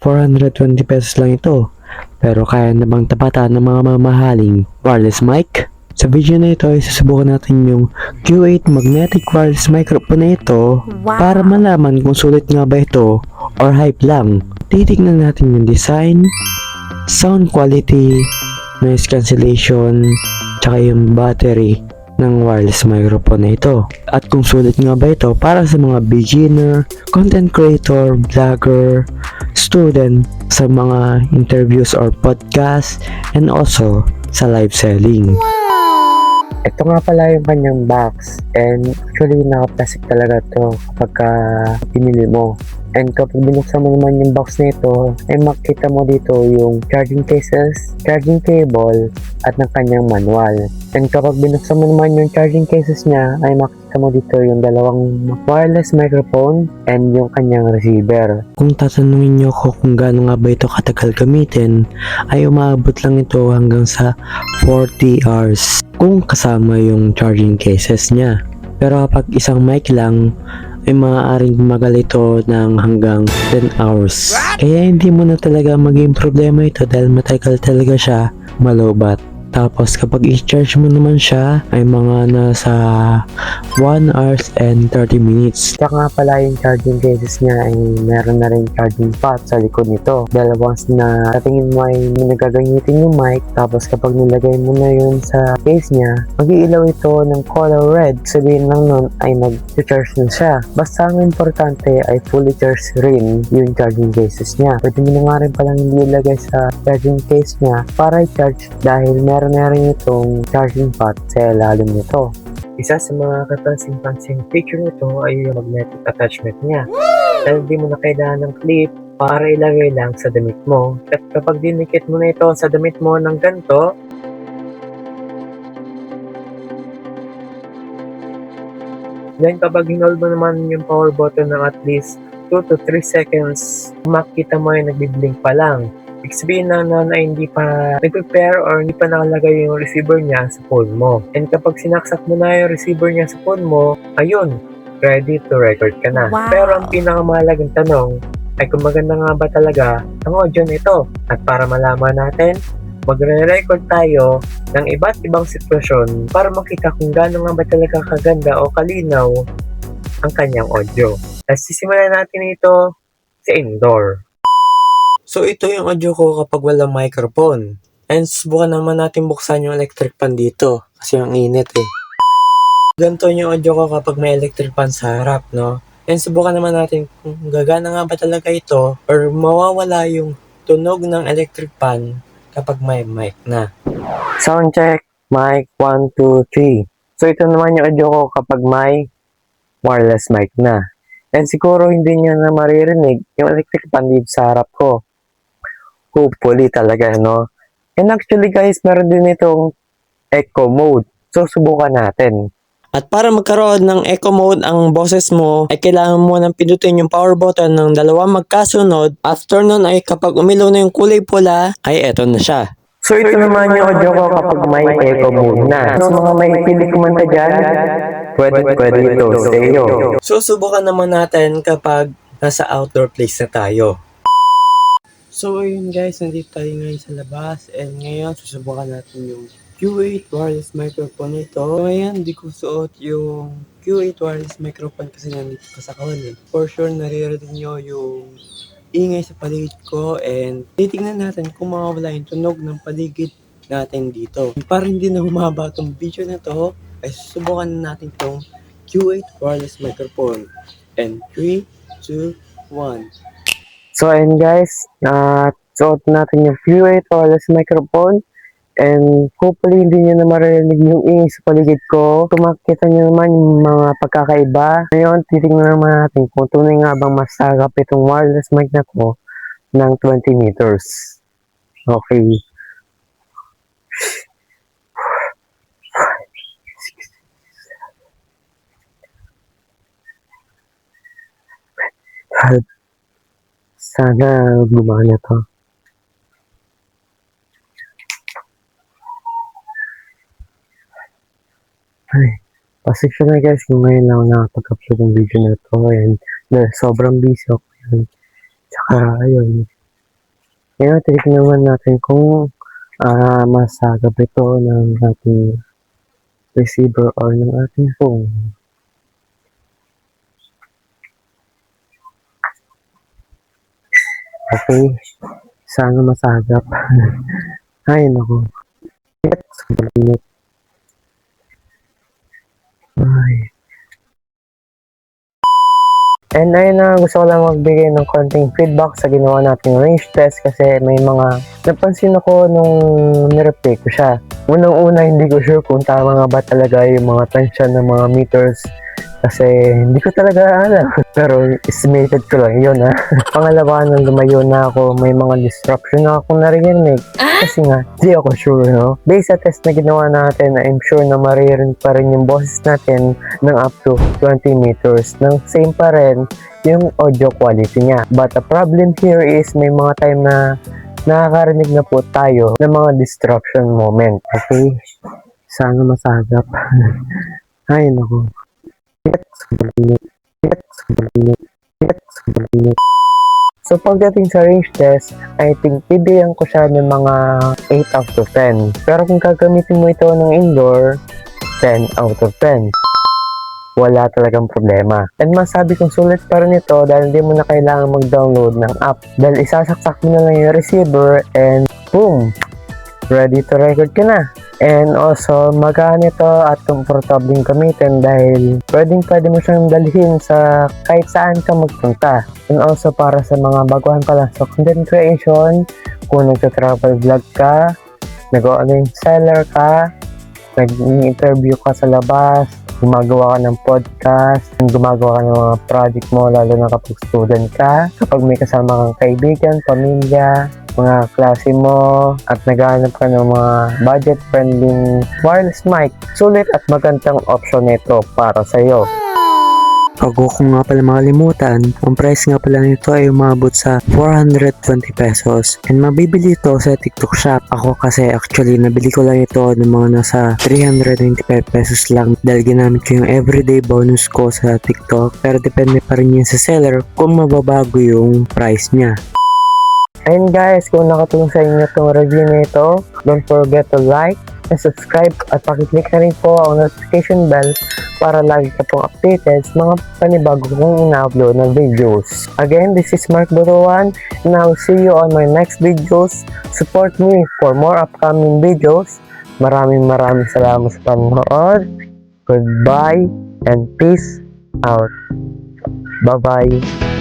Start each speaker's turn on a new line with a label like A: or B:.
A: 420 pesos lang ito. Pero kaya na bang tapatan ng mga mamahaling wireless mic? Sa video na ito ay susubukan natin yung Q8 magnetic wireless microphone na ito para malaman kung sulit nga ba ito or hype lang. Titignan natin yung design, sound quality, noise cancellation, tsaka yung battery ng wireless microphone na ito. At kung sulit nga ba ito para sa mga beginner, content creator, vlogger, student, sa mga interviews or podcast, and also sa live selling. Ito nga pala yung kanyang box, and actually naka-plastic talaga to kapag pinili mo. And kapag binuksan mo naman yung box na ito, ay makita mo dito yung charging cases, charging cable, at ng kanyang manual. And kapag binuksan mo naman yung charging cases niya, ay makita mo dito yung dalawang wireless microphone and yung kanyang receiver. Kung tatanungin nyo ko kung gaano nga ba ito katagal gamitin, ay umaabot lang ito hanggang sa 40 hours kung kasama yung charging cases niya. Pero kapag isang mic lang, ay maaaring gumagal ito ng hanggang 10 hours. Kaya hindi mo na talaga maging problema ito dahil matagal talaga siya malobat. Tapos kapag i-charge mo naman siya ay mga nasa 1 hours and 30 minutes. Tsaka nga pala yung charging cases niya ay meron na rin charging pot sa likod nito. Dahil once na tingin mo ay nagagamitin yung mic, tapos kapag nilagay mo na yun sa case niya, mag-iilaw ito ng color red. Sabihin lang nun ay nag-charge na siya. Basta ang importante ay fully charged rin yung charging cases niya. Pwede mo na nga rin palang hindi ilagay sa charging case niya para i-charge dahil meron na rin itong charging pot sa ilalim nito. Isa sa mga kapansin-pansing feature nito ay yung magnetic attachment niya. Dahil di mo na kailangan ng clip para ilagay lang sa damit mo. At kapag dinikit mo na ito sa damit mo ng ganito, then kapag hinhold mo naman yung power button ng at least 2 to 3 seconds, makita mo yung nagbiblink pa lang. Ibig sabihin na ay hindi pa nag-prepare or hindi pa nakalagay yung receiver niya sa phone mo. And kapag sinaksak mo na yung receiver niya sa phone mo, ayun, ready to record ka na. Wow. Pero ang pinakamahalagang tanong ay kung maganda nga ba talaga ang audio nito. At para malaman natin, magre-record tayo ng iba't ibang sitwasyon para makita kung gaano nga ba talaga kaganda o kalinaw ang kanyang audio. At sisimulan natin ito sa indoor. So ito yung audio ko kapag walang microphone. And subukan naman natin buksan yung electric fan dito kasi ang init eh. Ganito yung audio ko kapag may electric fan sa harap, no? And subukan naman natin kung gagana nga ba talaga ito or mawawala yung tunog ng electric fan kapag may mic na. Sound check, mic 1, 2, 3. So ito naman yung audio ko kapag may wireless mic na. And siguro hindi nyo na maririnig yung electric fan dito sa harap ko. Hopefully talaga, no? And actually guys, meron din itong echo mode. So subukan natin. At para magkaroon ng echo mode ang boses mo, ay kailangan mo nang pindutin yung power button ng dalawang magkasunod. After nun ay kapag umilaw na yung kulay pula, ay eto na siya. So ito naman yung audio ko kapag may echo mode na. So mga may pilit kumanta dyan, pwede ito sa iyo. So subukan naman natin kapag nasa outdoor place na tayo. So ayun guys, nandito tayo ngayon sa labas and ngayon susubukan natin yung Q8 wireless microphone ito. So ngayon, di ko suot yung Q8 wireless microphone kasi nandito pa sa kawan eh. For sure, naririnig nyo yung ingay sa paligid ko and titignan natin kung mawawala yung tunog ng paligid natin dito. Para hindi na humaba itong video na to, ay susubukan natin itong Q8 wireless microphone. And 3, 2, 1. So ayun guys, suot natin yung Q8 wireless microphone. And hopefully hindi nyo na maririnig yung ingay sa paligid ko. Kung makikita nyo naman yung mga pagkakaiba. Ngayon, titignan naman natin kung tunay nga bang masagap itong wireless mic na to ng 20 meters. Okay. Sana gumana to. Ay, pasensya na guys kung ngayon lang nakapag-upload ng video na to and sobrang busy ako yun. Tsaka ayun, Ngayon, titignan naman natin kung masagap ito ng ating receiver or ng ating phone. Okay, sana masagap. Ay, naku. Sobrang init. Ay. And ayun na, gusto ko lang magbigay ng konting feedback sa ginawa nating range test kasi may mga napansin ako nung nireply ko siya. Unang-una, hindi ko sure kung tama nga ba talaga yung mga tansya ng mga meters kasi hindi ko talaga alam. Pero estimated ko lang yun ha. Pangalawa, nung lumayo na ako, may mga disruption na akong narinig. Kasi nga, di ako sure, no? Based sa test na ginawa natin, I'm sure na maririnig pa rin yung boses natin ng up to 20 meters. Nang same pa rin yung audio quality niya. But the problem here is may mga time na nakakarinig na po tayo ng mga disruption moment. Okay? Sana masagap. Ay, naku. So pagdating sa range test, I think bibigyan ko siya ng mga 8 out of 10. Pero kung gagamitin mo ito ng indoor, 10 out of 10. Wala talagang problema. And masabi kong sulit pa rin ito dahil hindi mo na kailangan mag-download ng app. Dahil isasaksak mo na lang yung receiver and boom! Ready to record ka na. And also, magaan ito at komportabling gamitin dahil pwede mo siyang dalhin sa kahit saan ka magpunta. And also, para sa mga baguhan pa lang sa content creation, kung nagta-travel vlog ka, nag-online seller ka, nag-interview ka sa labas, gumagawa ka ng podcast, gumagawa ka ng mga project mo, lalo na kapag student ka, kapag may kasama kang kaibigan, pamilya, mga klase mo, at naghahanap ka ng mga budget-friendly wireless mic, sulit at magandang option nito para sa iyo. Bago ko nga pala makalimutan, ang price nga pala nito ay umabot sa 420 pesos. And mabibili ito sa TikTok shop. Ako kasi actually nabili ko lang ito ng mga nasa 395 pesos lang dahil ginamit ko yung everyday bonus ko sa TikTok. Pero depende pa rin yun sa seller kung mababago yung price niya. And guys, kung nakatulong sa inyo itong review na ito, don't forget to like and subscribe at pakiclick na rin po ang notification bell para lagi ka pong updated sa mga panibago kong ina-upload na videos. Again, this is Mark Buruan and I will see you on my next videos. Support me for more upcoming videos. Maraming salamat sa panonood. Goodbye and peace out. Bye-bye.